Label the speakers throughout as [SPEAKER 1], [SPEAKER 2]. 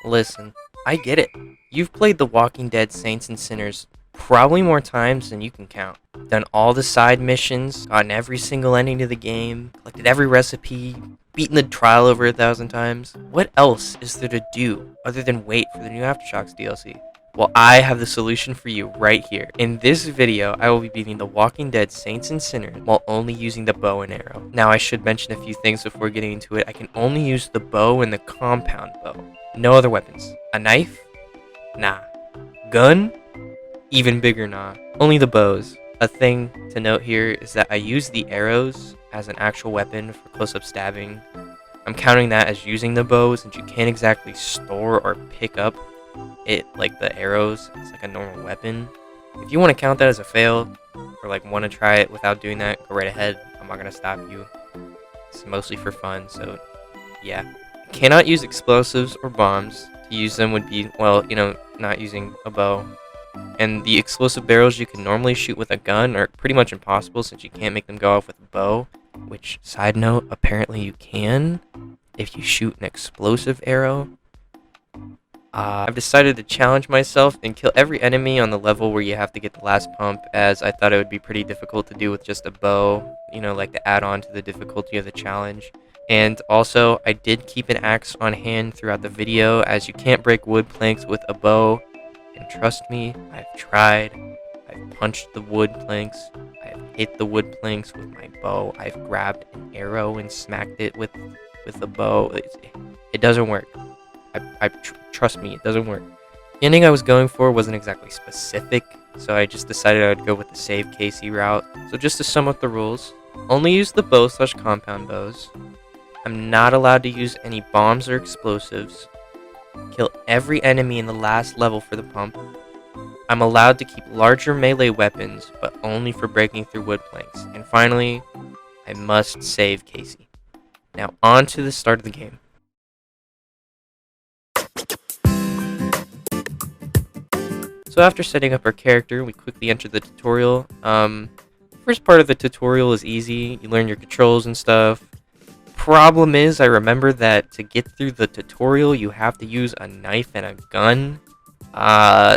[SPEAKER 1] Listen, I get it. You've played The Walking Dead Saints and Sinners probably more times than you can count. Done all the side missions, gotten every single ending to the game, collected every recipe, beaten the trial over 1,000 times. What else is there to do other than wait for the new Aftershocks DLC? Well, I have the solution for you right here. In this video, I will be beating The Walking Dead Saints and Sinners while only using the bow and arrow. Now, I should mention a few things before getting into it. I can only use the bow and the compound bow. No other weapons. A knife? Nah. Gun? Even bigger nah. Only the bows. A thing to note here is that I use the arrows as an actual weapon for close-up stabbing. I'm counting that as using the bow since you can't exactly store or pick up it like the arrows. It's like a normal weapon. If you want to count that as a fail or like want to try it without doing that, go right ahead. I'm not going to stop you. It's mostly for fun, so yeah. Cannot use explosives or bombs. To use them would be, well, not using a bow. And the explosive barrels you can normally shoot with a gun are pretty much impossible since you can't make them go off with a bow. Which, side note, apparently you can if you shoot an explosive arrow. I've decided to challenge myself and kill every enemy on the level where you have to get the last pump, as I thought it would be pretty difficult to do with just a bow, like to add on to the difficulty of the challenge. And also, I did keep an axe on hand throughout the video, as you can't break wood planks with a bow. And trust me, I've tried. I've punched the wood planks. I've hit the wood planks with my bow. I've grabbed an arrow and smacked it with a bow. It doesn't work. Trust me, it doesn't work. The ending I was going for wasn't exactly specific, so I just decided I would go with the save Casey route. So just to sum up the rules, only use the bow/compound bows. I'm not allowed to use any bombs or explosives. Kill every enemy in the last level for the pump. I'm allowed to keep larger melee weapons, but only for breaking through wood planks. And finally, I must save Casey. Now on to the start of the game. So after setting up our character, we quickly enter the tutorial. First part of the tutorial is easy. You learn your controls and stuff. Problem is, I remember that to get through the tutorial, you have to use a knife and a gun.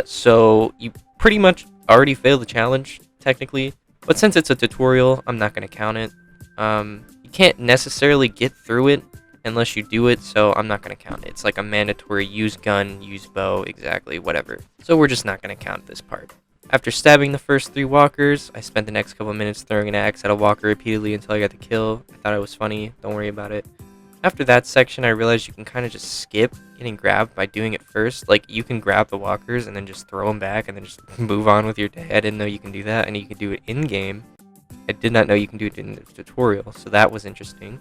[SPEAKER 1] So you pretty much already failed the challenge, technically. But since it's a tutorial, I'm not going to count it. You can't necessarily get through it unless you do it, so I'm not going to count it. It's like a mandatory use gun, use bow, exactly, whatever. So we're just not going to count this part. After stabbing the first 3 walkers, I spent the next couple minutes throwing an axe at a walker repeatedly until I got the kill. I thought it was funny, don't worry about it. After that section, I realized you can kind of just skip getting grabbed by doing it first. Like, you can grab the walkers and then just throw them back and then just move on with your day. I didn't know you can do that, and you can do it in-game. I did not know you can do it in the tutorial, so that was interesting.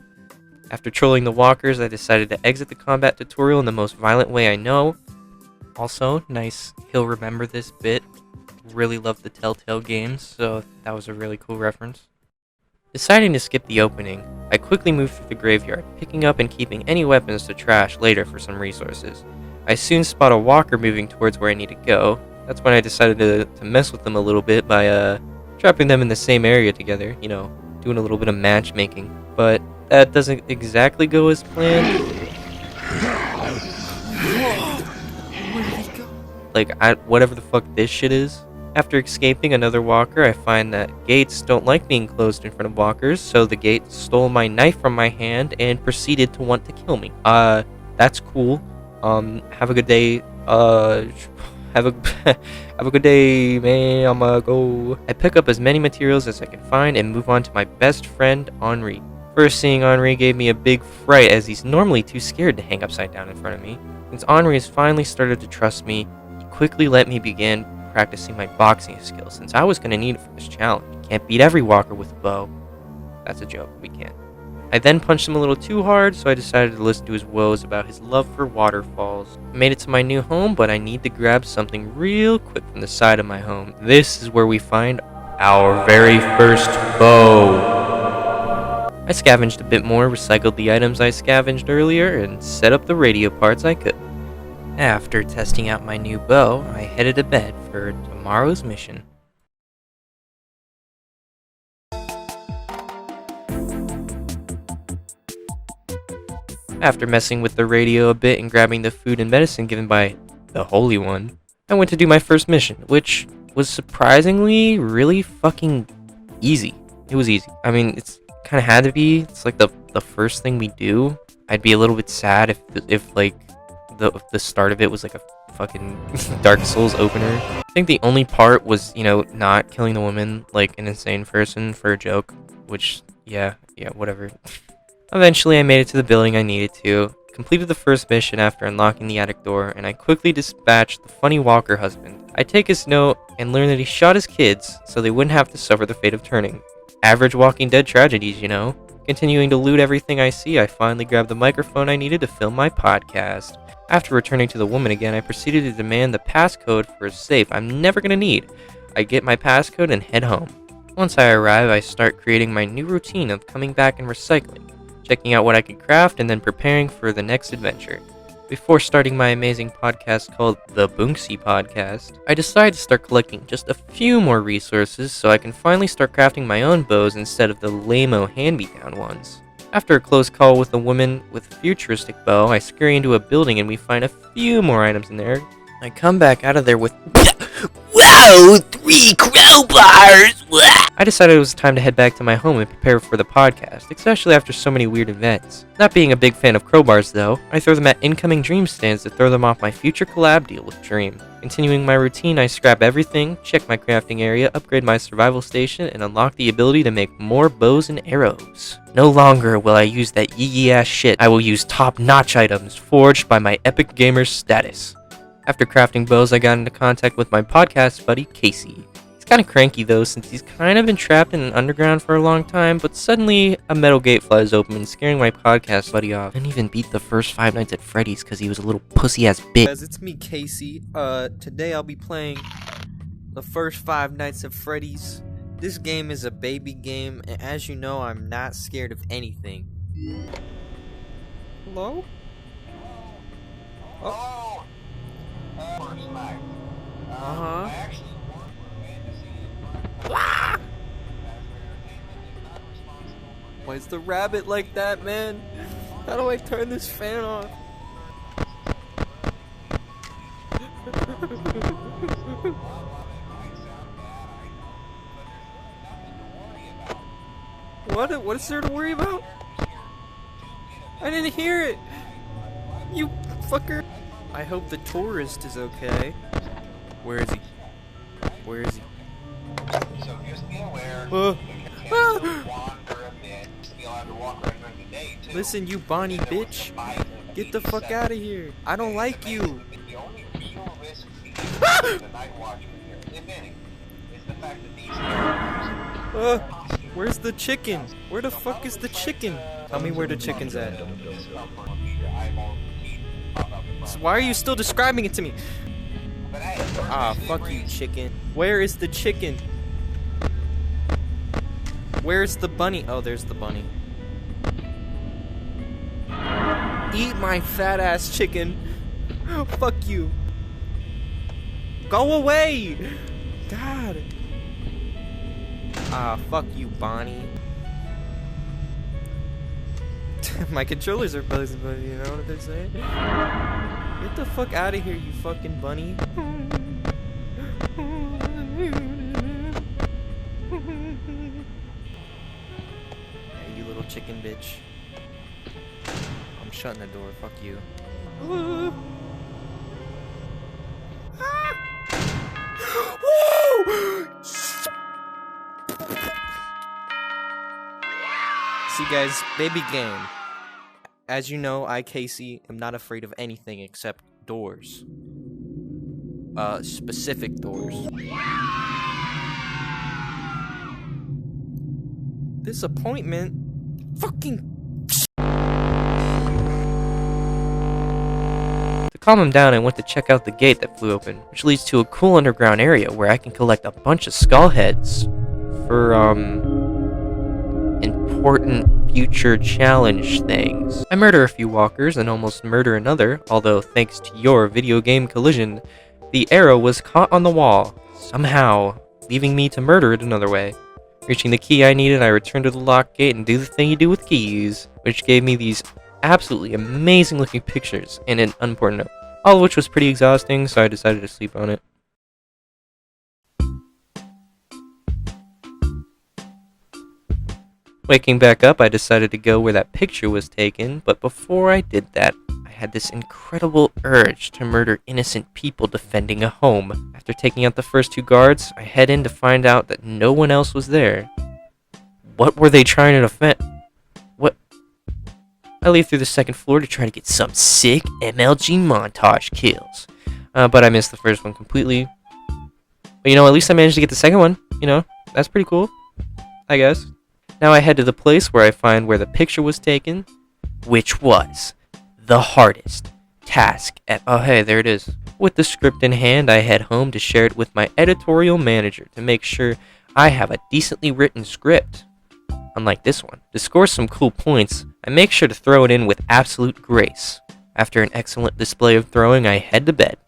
[SPEAKER 1] After trolling the walkers, I decided to exit the combat tutorial in the most violent way I know. Also, nice, he'll remember this bit. Really love the Telltale games, so that was a really cool reference. Deciding to skip the opening, I quickly moved through the graveyard, picking up and keeping any weapons to trash later for some resources. I soon spot a walker moving towards where I need to go. That's when I decided to mess with them a little bit by trapping them in the same area together, doing a little bit of matchmaking. But that doesn't exactly go as planned. Like, whatever the fuck this shit is. After escaping another walker, I find that gates don't like being closed in front of walkers, so the gate stole my knife from my hand and proceeded to want to kill me. That's cool. Have a good day. Have a good day, man. I'ma go. I pick up as many materials as I can find and move on to my best friend, Henri. First seeing Henri gave me a big fright, as he's normally too scared to hang upside down in front of me. Since Henri has finally started to trust me, he quickly let me begin practicing my boxing skills, since I was going to need it for this challenge. Can't beat every walker with a bow. That's a joke, we can't. I then punched him a little too hard, so I decided to listen to his woes about his love for waterfalls. I made it to my new home, but I need to grab something real quick from the side of my home. This is where we find our very first bow. I scavenged a bit more, recycled the items I scavenged earlier, and set up the radio parts I could. After testing out my new bow, I headed to bed for tomorrow's mission. After messing with the radio a bit and grabbing the food and medicine given by the Holy One, I went to do my first mission, which was surprisingly really fucking easy. It was easy. I mean, it's kind of had to be. It's like the first thing we do. I'd be a little bit sad if like the start of it was like a fucking Dark Souls opener. I think the only part was, you know, not killing the woman like an insane person for a joke, which yeah, whatever. Eventually I made it to the building I needed to, completed the first mission after unlocking the attic door, and I quickly dispatched the funny Walker husband. I take his note and learn that he shot his kids so they wouldn't have to suffer the fate of turning. Average Walking Dead tragedies, you know. Continuing to loot everything I see, I finally grabbed the microphone I needed to film my podcast. After returning to the woman again, I proceeded to demand the passcode for a safe I'm never gonna need. I get my passcode and head home. Once I arrive, I start creating my new routine of coming back and recycling, checking out what I could craft, and then preparing for the next adventure. Before starting my amazing podcast called The Bunksy Podcast, I decided to start collecting just a few more resources so I can finally start crafting my own bows instead of the lame-o hand-me-down ones. After a close call with a woman with a futuristic bow, I scurry into a building and we find a few more items in there. I come back out of there with whoa, 3 crowbars! I decided it was time to head back to my home and prepare for the podcast, especially after so many weird events. Not being a big fan of crowbars though, I throw them at incoming Dream stands to throw them off my future collab deal with Dream. Continuing my routine, I scrap everything, check my crafting area, upgrade my survival station, and unlock the ability to make more bows and arrows. No longer will I use that yee ass shit, I will use top-notch items forged by my epic gamer status. After crafting bows, I got into contact with my podcast buddy, Casey. He's kind of cranky though, since he's kind of been trapped in an underground for a long time, but suddenly a metal gate flies open, scaring my podcast buddy off. I didn't even beat the first 5 Nights at Freddy's because he was a little pussy-ass bitch.
[SPEAKER 2] Guys, it's me, Casey. Today I'll be playing the first 5 Nights at Freddy's. This game is a baby game, and as you know, I'm not scared of anything. Hello? Oh. Uh-huh. Why is the rabbit like that, man? How do I turn this fan off? What is there to worry about? I didn't hear it! You fucker! I hope the tourist is okay. Where is he? Where is he?
[SPEAKER 3] So just be aware.
[SPEAKER 2] Listen, you Bonnie bitch. Get the fuck out of here. I don't like you.
[SPEAKER 3] The only real risk the night watchman here, if any, is the fact that these
[SPEAKER 2] where's the chicken? Where the fuck is the chicken? Tell me where the chicken's at. So why are you still describing it to me? Ah, fuck you, chicken. Where is the chicken? Where's the bunny? Oh, there's the bunny. Eat my fat ass chicken. Fuck you. Go away! God. Ah, fuck you, Bonnie. My controllers are buzzing, but you know what they're saying? Get the fuck out of here, you fucking bunny. Hey, you little chicken bitch. I'm shutting the door, fuck you. See guys, baby game. As you know, I, Casey, am not afraid of anything except doors. Specific doors. Disappointment? Fucking...
[SPEAKER 1] To calm him down, I went to check out the gate that flew open, which leads to a cool underground area where I can collect a bunch of skull heads for, important future challenge things. I murder a few walkers and almost murder another, although thanks to your video game collision, the arrow was caught on the wall, somehow, leaving me to murder it another way. Reaching the key I needed, I returned to the locked gate and do the thing you do with keys, which gave me these absolutely amazing looking pictures and an unimportant note, all of which was pretty exhausting, so I decided to sleep on it. Waking back up, I decided to go where that picture was taken, but before I did that, I had this incredible urge to murder innocent people defending a home. After taking out the first 2 guards, I head in to find out that no one else was there. What were they trying to defend? What? I leave through the 2nd floor to try to get some sick MLG montage kills. But I missed the first one completely. But at least I managed to get the second one. That's pretty cool, I guess. Now I head to the place where I find where the picture was taken, which was the hardest task oh hey, there it is. With the script in hand, I head home to share it with my editorial manager to make sure I have a decently written script. Unlike this one, to score some cool points, I make sure to throw it in with absolute grace. After an excellent display of throwing, I head to bed.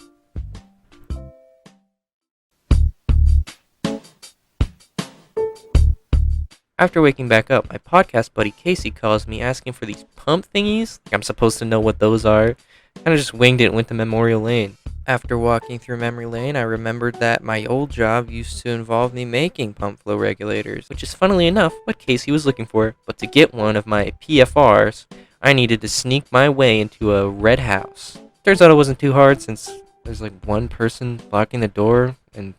[SPEAKER 1] After waking back up, my podcast buddy Casey calls me asking for these pump thingies. Like I'm supposed to know what those are. Kinda just winged it and went to Memorial Lane. After walking through memory lane, I remembered that my old job used to involve me making pump flow regulators, which is funnily enough what Casey was looking for. But to get one of my PFRs, I needed to sneak my way into a red house. Turns out it wasn't too hard since there's like one person blocking the door and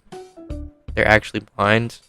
[SPEAKER 1] they're actually blind.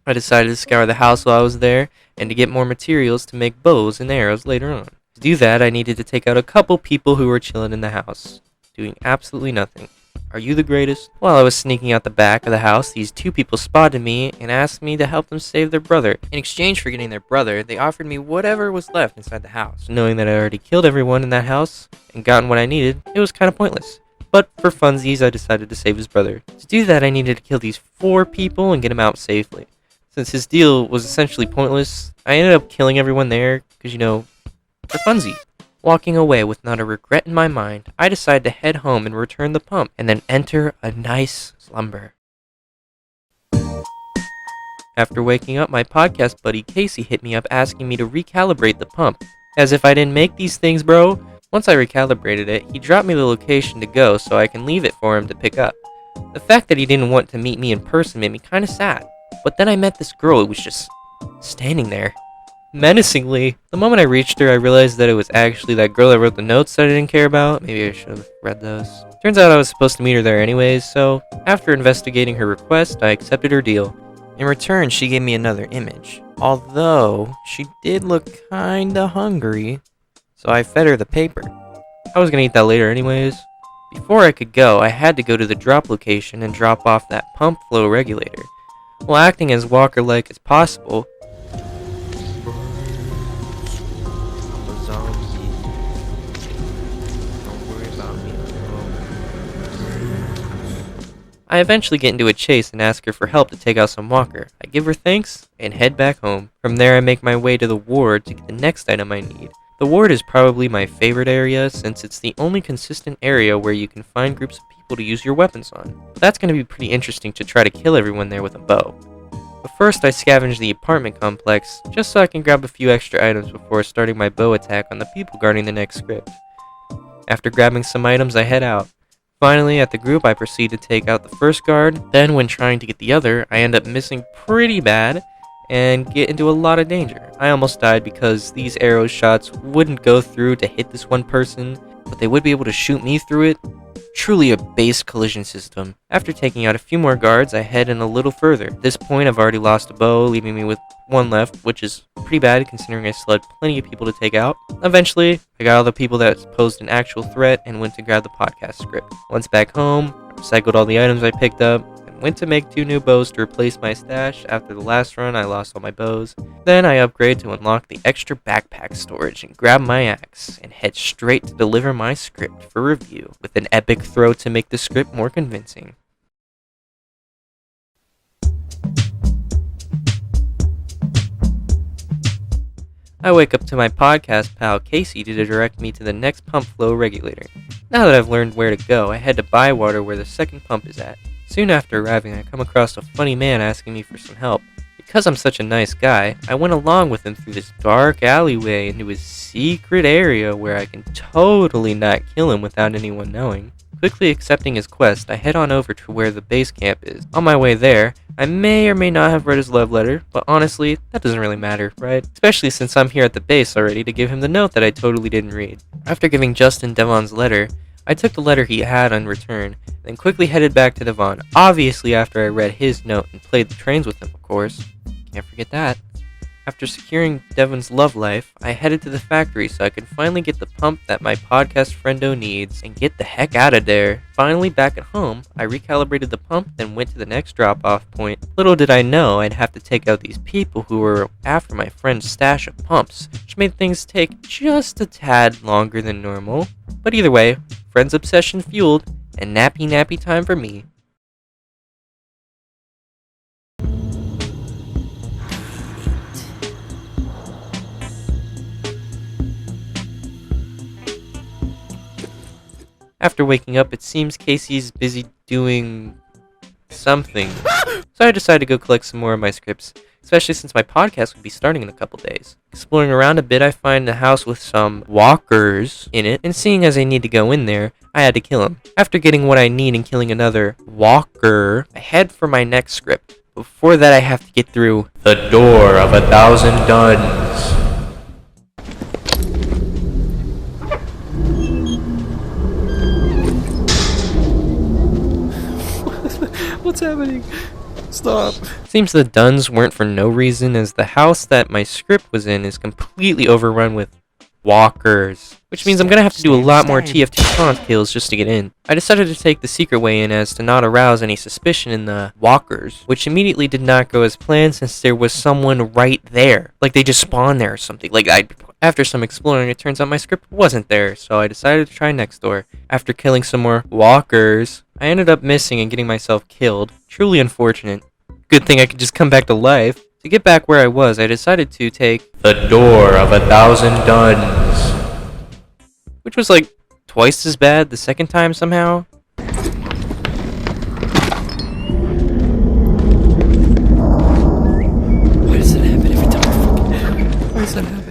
[SPEAKER 1] I decided to scour the house while I was there, and to get more materials to make bows and arrows later on. To do that, I needed to take out a couple people who were chilling in the house, doing absolutely nothing. Are you the greatest? While I was sneaking out the back of the house, these 2 people spotted me and asked me to help them save their brother. In exchange for getting their brother, they offered me whatever was left inside the house. Knowing that I already killed everyone in that house and gotten what I needed, it was kind of pointless. But for funsies, I decided to save his brother. To do that, I needed to kill these 4 people and get him out safely. Since his deal was essentially pointless, I ended up killing everyone there, because, for funsies. Walking away with not a regret in my mind, I decide to head home and return the pump, and then enter a nice slumber. After waking up, my podcast buddy Casey hit me up asking me to recalibrate the pump. As if I didn't make these things, bro. Once I recalibrated it, he dropped me the location to go so I can leave it for him to pick up. The fact that he didn't want to meet me in person made me kinda sad. But then I met this girl who was just standing there, menacingly. The moment I reached her, I realized that it was actually that girl that wrote the notes that I didn't care about. Maybe I should have read those. Turns out I was supposed to meet her there anyways, so after investigating her request, I accepted her deal. In return, she gave me another image. Although, she did look kinda hungry, so I fed her the paper. I was gonna eat that later anyways. Before I could go, I had to go to the drop location and drop off that pump flow regulator. While acting as Walker-like as possible,
[SPEAKER 2] I'm a zombie. Don't worry about me.
[SPEAKER 1] I eventually get into a chase and ask her for help to take out some Walker. I give her thanks and head back home. From there, I make my way to the ward to get the next item I need. The ward is probably my favorite area since it's the only consistent area where you can find groups of people to use your weapons on. But that's going to be pretty interesting to try to kill everyone there with a bow. But first I scavenge the apartment complex just so I can grab a few extra items before starting my bow attack on the people guarding the next script. After grabbing some items, I head out. Finally, at the group, I proceed to take out the first guard. Then when trying to get the other, I end up missing pretty bad and get into a lot of danger. I almost died because these arrow shots wouldn't go through to hit this one person, but they would be able to shoot me through it. Truly a base collision system. After taking out a few more guards, I head in a little further. At this point, I've already lost a bow, leaving me with one left, which is pretty bad considering I still had plenty of people to take out. Eventually, I got all the people that posed an actual threat and went to grab the podcast script. Once back home, I recycled all the items I picked up, went to make 2 new bows to replace my stash. After the last run, I lost all my bows. Then I upgrade to unlock the extra backpack storage and grab my axe and head straight to deliver my script for review with an epic throw to make the script more convincing. I wake up to my podcast pal Casey to direct me to the next pump flow regulator. Now that I've learned where to go, I head to Bywater where the second pump is at. Soon after arriving, I come across a funny man asking me for some help. It Because I'm such a nice guy, I went along with him through this dark alleyway into his secret area where I can totally not kill him without anyone knowing. Quickly accepting his quest, I head on over to where the base camp is. On my way there, I may or may not have read his love letter, but honestly, that doesn't really matter, right? Especially since I'm here at the base already to give him the note that I totally didn't read. After giving Justin Devon's letter, I took the letter he had on return, then quickly headed back to Devon, obviously after I read his note and played the trains with him, of course. Can't forget that. After securing Devon's love life, I headed to the factory so I could finally get the pump that my podcast friendo needs and get the heck out of there. Finally back at home, I recalibrated the pump, then went to the next drop-off point. Little did I know I'd have to take out these people who were after my friend's stash of pumps, which made things take just a tad longer than normal. But either way, friend's obsession fueled, and nappy time for me. After waking up, it seems Casey's busy doing something. So I decided to go collect some more of my scripts, especially since my podcast would be starting in a couple days. Exploring around a bit, I find a house with some walkers in it, and seeing as I need to go in there, I had to kill him. After getting what I need and killing another walker, I head for my next script. Before that, I have to get through the door of 1,000 duns.
[SPEAKER 2] What's happening? Stop.
[SPEAKER 1] Seems the duns weren't for no reason, as the house that my script was in is completely overrun with walkers, which means I'm gonna have to do a lot more TFT taunt kills just to get in. I decided to take the secret way in as to not arouse any suspicion in the walkers, which immediately did not go as planned since there was someone right there. Like they just spawned there or something. After some exploring, it turns out my script wasn't there, so I decided to try next door. After killing some more walkers, I ended up missing and getting myself killed. Truly unfortunate. Good thing I could just come back to life. To get back where I was, I decided to take the door of 1,000 duns, which was like twice as bad the second time somehow.
[SPEAKER 2] Why does it happen every time? Why does that happen?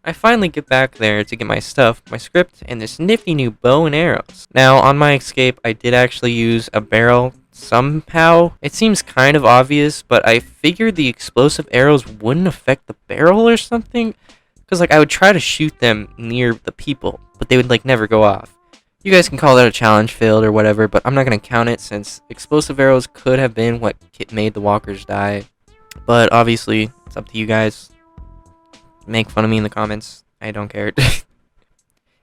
[SPEAKER 1] I finally get back there to get my stuff, my script, and this nifty new bow and arrows. Now, on my escape, I did actually use a barrel somehow. It seems kind of obvious, but I figured the explosive arrows wouldn't affect the barrel or something. Because, I would try to shoot them near the people, but they would, never go off. You guys can call that a challenge failed or whatever, but I'm not going to count it since explosive arrows could have been what made the walkers die. But, obviously, it's up to you guys. Make fun of me in the comments. I don't care.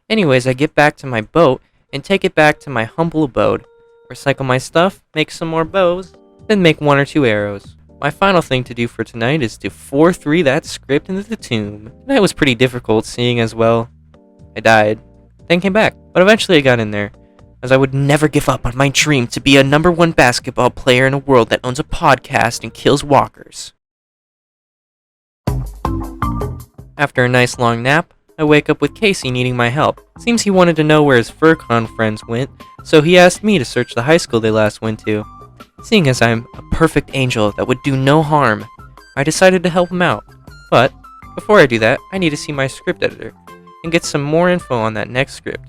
[SPEAKER 1] Anyways, I get back to my boat and take it back to my humble abode. Recycle my stuff, make some more bows, then make 1 or 2 arrows. My final thing to do for tonight is to 4-3 that script into the tomb. That was pretty difficult, seeing as well I died, then came back. But eventually I got in there, as I would never give up on my dream to be a #1 basketball player in a world that owns a podcast and kills walkers. After a nice long nap, I wake up with Casey needing my help. Seems he wanted to know where his FurCon friends went, so he asked me to search the high school they last went to. Seeing as I'm a perfect angel that would do no harm, I decided to help him out. But, before I do that, I need to see my script editor, and get some more info on that next script.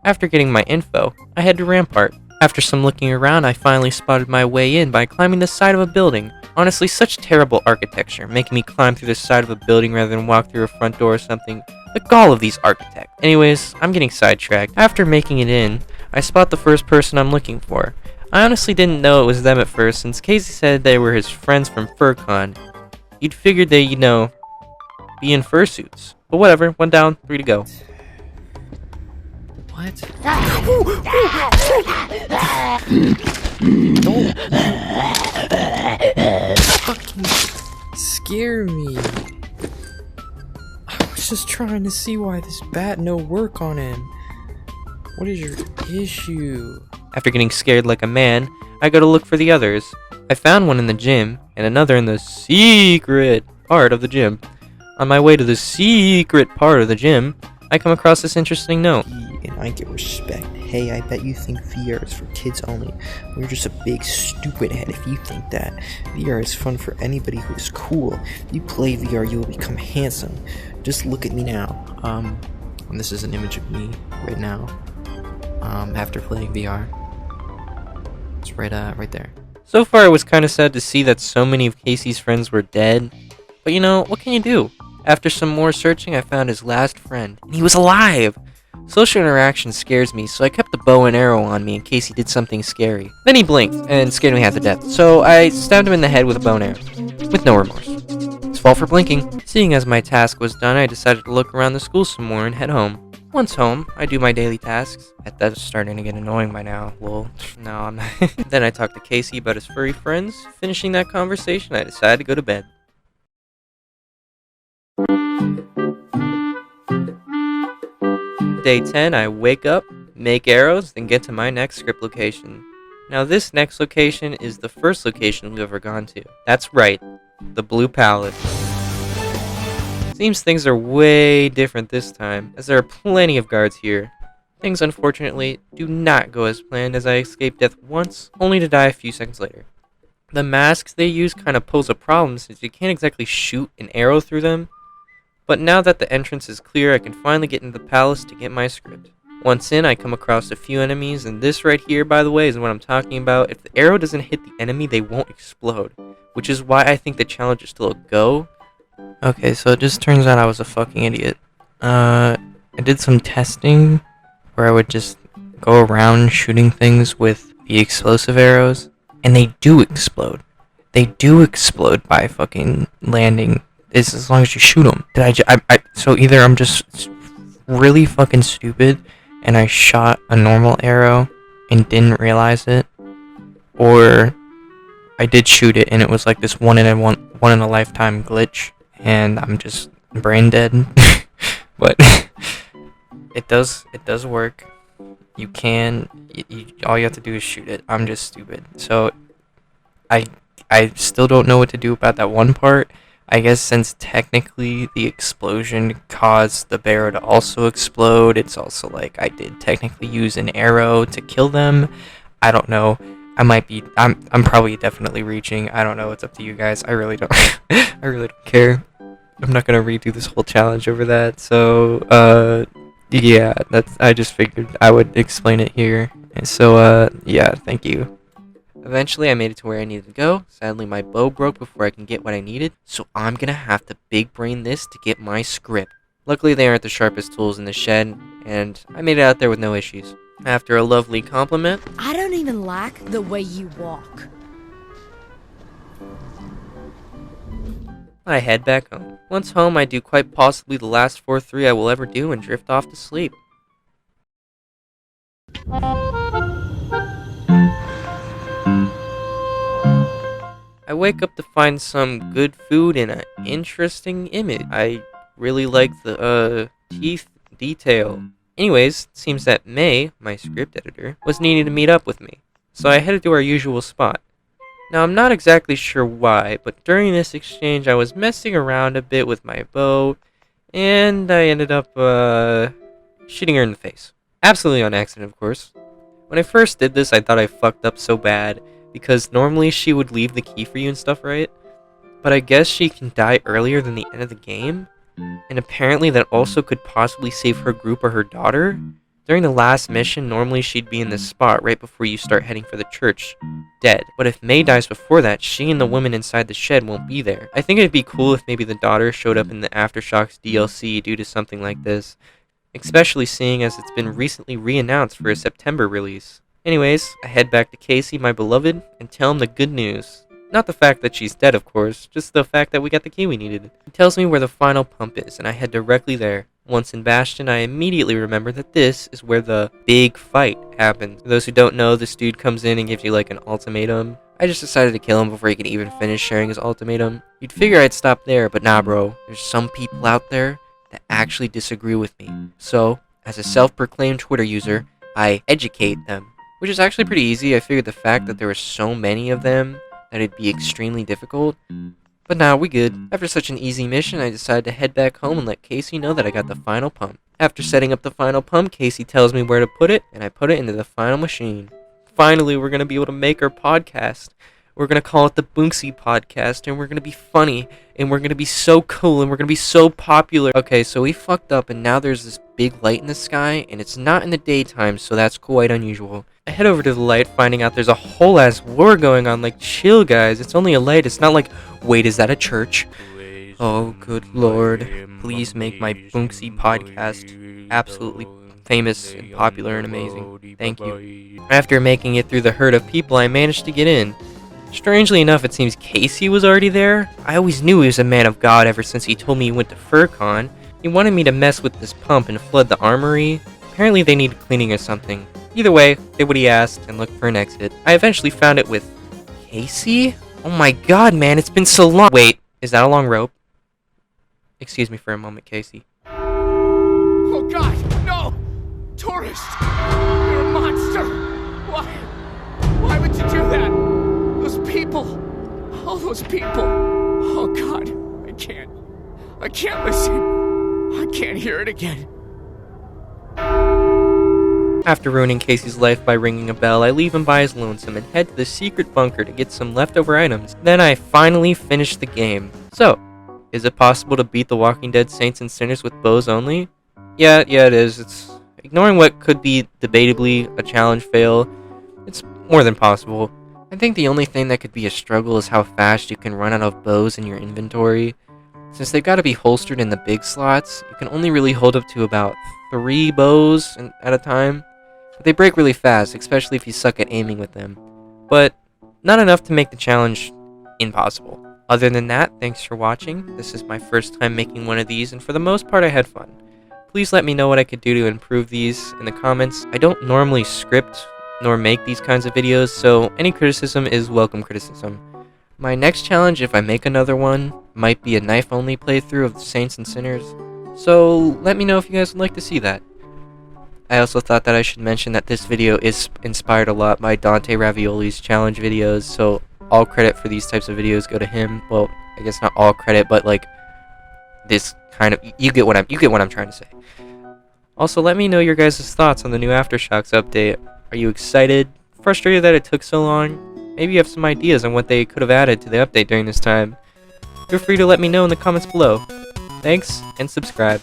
[SPEAKER 1] After getting my info, I head to Rampart. After some looking around, I finally spotted my way in by climbing the side of a building. Honestly, such terrible architecture, making me climb through the side of a building rather than walk through a front door or something. The gall of these architects. Anyways, I'm getting sidetracked. After making it in, I spot the first person I'm looking for. I honestly didn't know it was them at first, since Casey said they were his friends from FurCon. You'd figured they, be in fursuits. But whatever, 1 down, 3 to go.
[SPEAKER 2] What? Don't fucking scare me. I was just trying to see why this bat no work on him. What is your issue?
[SPEAKER 1] After getting scared like a man, I go to look for the others. I found one in the gym, and another in the secret part of the gym. On my way to the secret part of the gym, I come across this interesting note.
[SPEAKER 2] And I get respect
[SPEAKER 4] hey, I bet you think VR is for kids only. Well, you're just a big stupid head if you think that. VR is fun for anybody who is cool. If you play VR, you will become handsome. Just look at me now. And this is an image of me right now. After playing VR. It's right there.
[SPEAKER 1] So far, it was kind of sad to see that so many of Casey's friends were dead. But you know, what can you do? After some more searching, I found his last friend, and he was alive! Social interaction scares me, so I kept the bow and arrow on me in case he did something scary. Then he blinked, and scared me half to death, so I stabbed him in the head with a bow and arrow. With no remorse. His fault for blinking. Seeing as my task was done, I decided to look around the school some more and head home. Once home, I do my daily tasks. That's starting to get annoying by now, lol. No, I'm not. Then I talked to Casey about his furry friends. Finishing that conversation, I decided to go to bed. Day 10, I wake up, make arrows, then get to my next script location. Now this next location is the first location we've ever gone to. That's right, the Blue Palace. Seems things are way different this time, as there are plenty of guards here. Things unfortunately do not go as planned, as I escape death once, only to die a few seconds later. The masks they use kind of pose a problem since you can't exactly shoot an arrow through them, but now that the entrance is clear, I can finally get into the palace to get my script. Once in, I come across a few enemies, and this right here, by the way, is what I'm talking about. If the arrow doesn't hit the enemy, they won't explode, which is why I think the challenge is still a go. Okay, so it just turns out I was a fucking idiot. I did some testing where I would just go around shooting things with the explosive arrows, and they do explode. They do explode by fucking landing, as long as you shoot them. So either I'm just really fucking stupid, and I shot a normal arrow and didn't realize it, or I did shoot it and it was like this one in a lifetime glitch, and I'm just brain dead. But it does work. You can, all you have to do is shoot it. I'm just stupid. So I still don't know what to do about that one part. I guess since technically the explosion caused the barrow to also explode, it's also like I did technically use an arrow to kill them. I don't know. I'm probably definitely reaching. I don't know. It's up to you guys. I really don't. I really don't care. I'm not gonna redo this whole challenge over that. So yeah, I just figured I would explain it here. And so yeah, thank you. Eventually, I made it to where I needed to go. Sadly, my bow broke before I can get what I needed, so I'm gonna have to big brain this to get my script. Luckily, they aren't the sharpest tools in the shed, and I made it out there with no issues. After a lovely compliment,
[SPEAKER 5] I don't even like the way you walk.
[SPEAKER 1] I head back home. Once home, I do quite possibly the last 4-3 I will ever do and drift off to sleep. I wake up to find some good food and an interesting image. I really like the teeth detail. Anyways, it seems that May, my script editor, was needing to meet up with me, so I headed to our usual spot. Now, I'm not exactly sure why, but during this exchange I was messing around a bit with my bow, and I ended up shooting her in the face. Absolutely on accident, of course. When I first did this, I thought I fucked up so bad, because normally she would leave the key for you and stuff, right? But I guess she can die earlier than the end of the game, and apparently that also could possibly save her group or her daughter. During the last mission, normally she'd be in this spot right before you start heading for the church, dead. But if May dies before that, she and the women inside the shed won't be there. I think it'd be cool if maybe the daughter showed up in the Aftershocks DLC due to something like this, especially seeing as it's been recently re-announced for a September release. Anyways, I head back to Casey, my beloved, and tell him the good news. Not the fact that she's dead, of course, just the fact that we got the key we needed. He tells me where the final pump is, and I head directly there. Once in Bastion, I immediately remember that this is where the big fight happens. For those who don't know, this dude comes in and gives you like an ultimatum. I just decided to kill him before he could even finish sharing his ultimatum. You'd figure I'd stop there, but nah bro. There's some people out there that actually disagree with me. So, as a self-proclaimed Twitter user, I educate them. Which is actually pretty easy. I figured the fact that there were so many of them that it'd be extremely difficult. But nah, we good. After such an easy mission, I decided to head back home and let Casey know that I got the final pump. After setting up the final pump, Casey tells me where to put it, and I put it into the final machine. Finally, we're going to be able to make our podcast. We're going to call it the Bunksy Podcast, and we're going to be funny, and we're going to be so cool, and we're going to be so popular. Okay, so we fucked up, and now there's this big light in the sky, and it's not in the daytime, so that's quite unusual. I head over to the light, finding out there's a whole ass war going on. Like, chill, guys. It's only a light. It's not like, wait, is that a church? Oh, good lord. Please make my Bunksy Podcast absolutely famous and popular and amazing. Thank you. After making it through the herd of people, I managed to get in. Strangely enough, it seems Casey was already there. I always knew he was a man of God ever since he told me he went to FurCon. He wanted me to mess with this pump and flood the armory. Apparently they needed cleaning or something. Either way, did what he asked and looked for an exit. I eventually found it with Casey? Oh my god, man, it's been so long. Wait, is that a long rope? Excuse me for a moment, Casey.
[SPEAKER 6] Oh god, no! Tourist! You're a monster! Why? Why would you do that? Those people! All those people! Oh god, I can't listen. I can't hear it again.
[SPEAKER 1] After ruining Casey's life by ringing a bell, I leave him by his lonesome and head to the secret bunker to get some leftover items. Then I finally finish the game. So, is it possible to beat the Walking Dead Saints and Sinners with bows only? Yeah, it is. It's ignoring what could be debatably a challenge fail. It's more than possible. I think the only thing that could be a struggle is how fast you can run out of bows in your inventory. Since they've got to be holstered in the big slots, you can only really hold up to about 3 bows at a time. But they break really fast, especially if you suck at aiming with them. But not enough to make the challenge impossible. Other than that, thanks for watching. This is my first time making one of these, and for the most part I had fun. Please let me know what I could do to improve these in the comments. I don't normally script nor make these kinds of videos, so any criticism is welcome criticism. My next challenge, if I make another one, might be a knife-only playthrough of the Saints and Sinners, so let me know if you guys would like to see that. I also thought that I should mention that this video is inspired a lot by Dante Ravioli's challenge videos, so all credit for these types of videos go to him. Well, I guess not all credit, but like this kind of, you get what I'm trying to say. Also, let me know your guys' thoughts on the new Aftershocks update. Are you excited? Frustrated that it took so long? Maybe you have some ideas on what they could have added to the update during this time. Feel free to let me know in the comments below. Thanks, and subscribe.